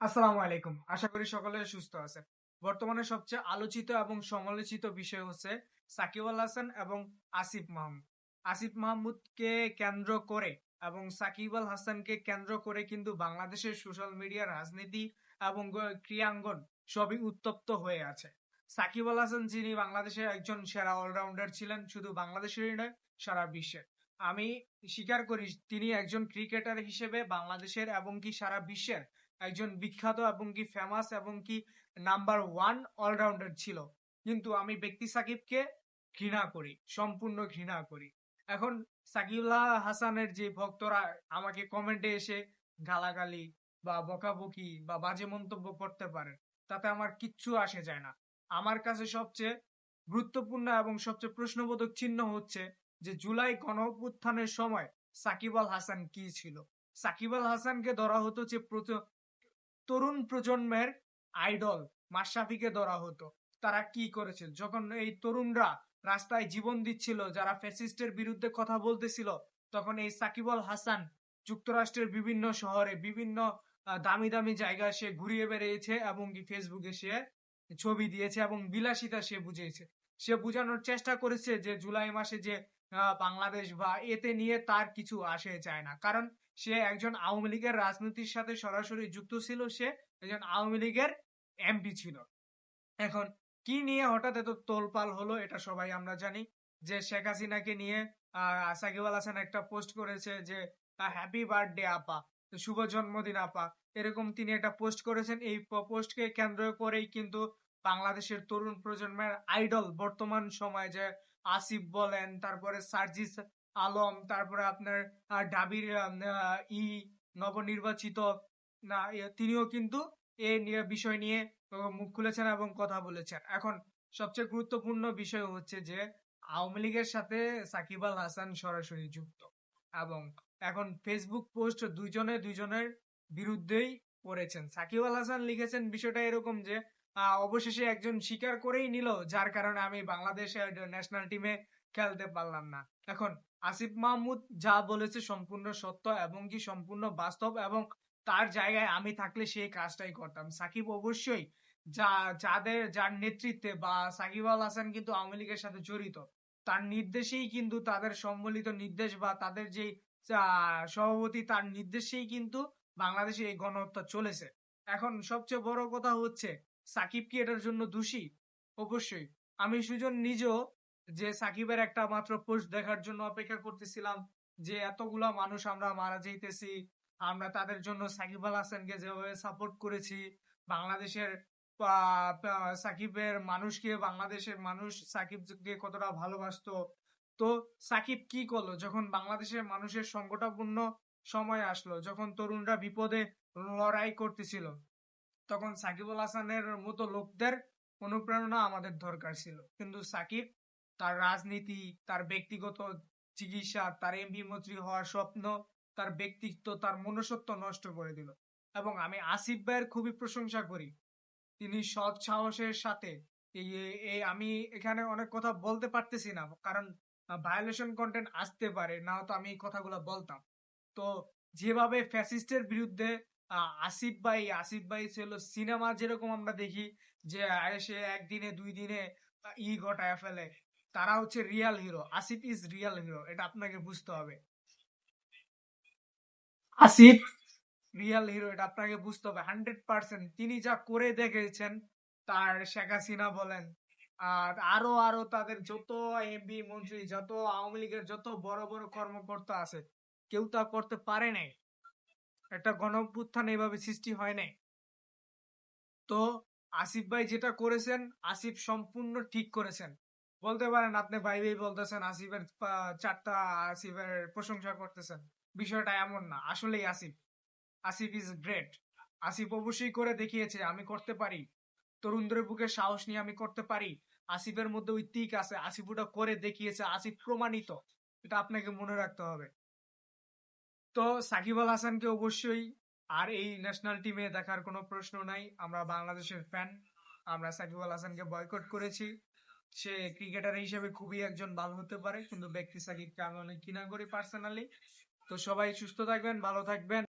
আসসালামু আলাইকুম। আশা করি সকলে সুস্থ আছেন। বর্তমানে সবচেয়ে আলোচিত এবং সমালোচিত বিষয় হচ্ছে সাকিব আল হাসান এবং আসিফ মাহমুদ। আসিফ মাহমুদকে কেন্দ্র করে এবং সাকিব আল হাসানকে কেন্দ্র করে কিন্তু বাংলাদেশের সোশ্যাল মিডিয়া, রাজনীতি এবং ক্রীড়াঙ্গন সবই উত্তপ্ত হয়ে আছে। সাকিব আল হাসান যিনি বাংলাদেশের একজন সেরা অলরাউন্ডার ছিলেন, শুধু বাংলাদেশেরই নয়, সারা বিশ্বের। আমি স্বীকার করি তিনি একজন ক্রিকেটার হিসেবে বাংলাদেশের এবং কি সারা বিশ্বের একজন বিখ্যাত এবং কি ফেমাস এবং কি নাম্বার ওয়ান অলরাউন্ডার ছিল। কিন্তু আমি ব্যক্তি সাকিবকে ঘৃণা করি, সম্পূর্ণ ঘৃণা করি। এখন সাকিব আল হাসানের যে ভক্তরা আমাকে কমেন্টে এসে গালাগালি বা বকাবকি বা বাজে মন্তব্য করতে পারেন, তাতে আমার কিচ্ছু আসে যায় না। আমার কাছে সবচেয়ে গুরুত্বপূর্ণ এবং সবচেয়ে প্রশ্নবোধক চিহ্ন হচ্ছে যে জুলাই গণঅভ্যুত্থানের সময় সাকিব আল হাসান কি ছিল। সাকিব আল হাসানকে ধরা হতো যে তরুণ প্রজন্মের আইডল, মাশরাফিকে ধরা হতো। তারা কি করেছে যখন এই তরুণরা রাস্তায় জীবন দিচ্ছিল, যারা ফ্যাসিস্টের বিরুদ্ধে কথা বলতেছিল, তখন এই সাকিব আল হাসান যুক্তরাষ্ট্রের বিভিন্ন শহরে বিভিন্ন দামি দামি জায়গায় সে ঘুরিয়ে বেড়িয়েছে এবং কি ফেসবুকে সে ছবি দিয়েছে এবং বিলাসিতা সে বুঝিয়েছে। সে বোঝানোর চেষ্টা করেছে যে জুলাই মাসে যে বাংলাদেশ বা এতে নিয়ে তার কিছু আসে যায় না, কারণ সে একজন আওয়ামী লীগের রাজনীতির সাথে সরাসরি যুক্ত ছিল, সে একজন আওয়ামী লীগের এমপি ছিল। এখন কি নিয়ে হঠাৎ এত তোলপাল হলো এটা সবাই আমরা জানি। যে শেখ হাসিনাকে নিয়ে সাকিব আল হাসান একটা পোস্ট করেছে যে হ্যাপি বার্থডে আপা, তো শুভ জন্মদিন আপা, এরকম তিনি একটা পোস্ট করেছেন। এই পোস্টকে কেন্দ্র করেই কিন্তু বাংলাদেশের তরুণ প্রজন্মের আইডল বর্তমান সময়ে যে আসিফ বলেন, তারপরে সার্জিস আলম, তারপরে আপনার ডাবির নবনির্বাচিত তিনিও কিন্তু এ নিয়ে বিষয় নিয়ে মুখ খুলেছেন এবং কথা বলেছেন। এখন সবচেয়ে গুরুত্বপূর্ণ বিষয় হচ্ছে যে আওয়ামী লীগের সাথে সাকিব আল হাসান সরাসরি যুক্ত এবং এখন ফেসবুক পোস্ট দুইজনের বিরুদ্ধেই করেছেন। সাকিব আল হাসান লিখেছেন বিষয়টা এরকম যে অবশেষে একজন স্বীকার করেই নিল, যার কারণে আমি বাংলাদেশের ন্যাশনাল টিমে খেলতে পারলাম না। এখন আসিফ মাহমুদ যা বলেছে সম্পূর্ণ সত্য এবং কি সম্পূর্ণ বাস্তব, এবং তার জায়গায় আমি থাকলে সেই কাজটাই করতাম। সাকিব অবশ্যই যার নেতৃত্বে বা সাকিব আল হাসান কিন্তু আওয়ামী লীগের সাথে জড়িত, তার নির্দেশেই কিন্তু তাদের সম্মিলিত নির্দেশ বা তাদের যে সভাপতি, তার নির্দেশেই কিন্তু বাংলাদেশে এই গণহত্যা চলেছে। এখন সবচেয়ে বড় কথা হচ্ছে সাকিব কি এটার জন্য দোষী? অবশ্যই। আমি সুজন নিজেও যে সাকিবের একটা মাত্র পোস্ট দেখার জন্য অপেক্ষা করতেছিলাম, যে এতগুলা মানুষ আমরা মারা যাইতেছি, আমরা তাদের জন্য সাকিব আল হাসানকে যেভাবে সাপোর্ট করেছি, বাংলাদেশের সাকিবের মানুষকে, বাংলাদেশের মানুষ সাকিবকে কতটা ভালোবাসতো। তো সাকিব কি করলো যখন বাংলাদেশের মানুষের সংকটাপূর্ণ সময় আসলো, যখন তরুণরা বিপদে লড়াই করতেছিল, তখন সাকিব আল হাসানের মতো লোকদের অনুপ্রেরণা আমাদের দরকার ছিল। কিন্তু সাকিব তার রাজনীতি, তার ব্যক্তিগত চিকিৎসা, তার এমপি মন্ত্রী হওয়ার স্বপ্ন, তার ব্যক্তিত্ব, তার মনুষ্যত্ব নষ্ট করে দিল। এবং আমি আসিফ ভাইয়ের খুবই প্রশংসা করি, তিনি সৎ সাহসের সাথে আমি এখানে অনেক কথা বলতে পারতেছি না, কারণ ভায়োলেশন কন্টেন্ট আসতে পারে, না তো আমি এই কথাগুলো বলতাম। তো যেভাবে ফ্যাসিস্টের বিরুদ্ধে আসিফ ভাই ছিল সিনেমা যেরকম আমরা দেখি যে সে একদিনে দুই দিনে ঘটায় ফেলে, তারা হচ্ছে Real hero. Asif is Real hero, এটা আপনাকে বুঝতে হবে। আসিফ রিয়াল হিরো, এটা আপনাকে বুঝতে হবে 100%। তিনি যা করে দেখেছেন, তার শেখ হাসিনা বলেন আর আরো আরো তাদের যত এমপি মন্ত্রী, যত আওয়ামী লীগের যত বড় বড় কর্মকর্তা আছে, কেউ তা করতে পারে নাই। একটা গণঅভ্যুত্থান এইভাবে সৃষ্টি হয় নাই। তো আসিফ ভাই যেটা করেছেন, আসিফ সম্পূর্ণ ঠিক করেছেন। বলতে পারেন আপনি ভাই ভাই বলতেছেন, আসিফের চারটা আসিফের প্রশংসা করতেছেন, বিষয়টা এমন না। আসলেই আসিফ আসিফ ইজ গ্রেট। আসিফ অবশ্যই করে দেখিয়েছে আমি করতে পারি, তরুণদের বুকে সাহস নিয়ে আমি করতে পারি। আসিফের মধ্যে ওই তিক আছে, আসিফ ওটা করে দেখিয়েছে, আসিফ প্রমাণিত। এটা আপনাকে মনে রাখতে হবে। তো সাকিব আল হাসানকে অবশ্যই আর এই ন্যাশনাল টিমে দেখার কোনো প্রশ্ন নাই। আমরা বাংলাদেশের ফ্যান, আমরা সাকিব আল হাসানকে বয়কট করেছি। সে ক্রিকেটার হিসেবে খুবই একজন ভালো হতে পারে, কিন্তু ব্যক্তি সাকিবকে আমি অনেক ঘৃণা করি পার্সোনালি। তো সবাই সুস্থ থাকবেন, ভালো থাকবেন।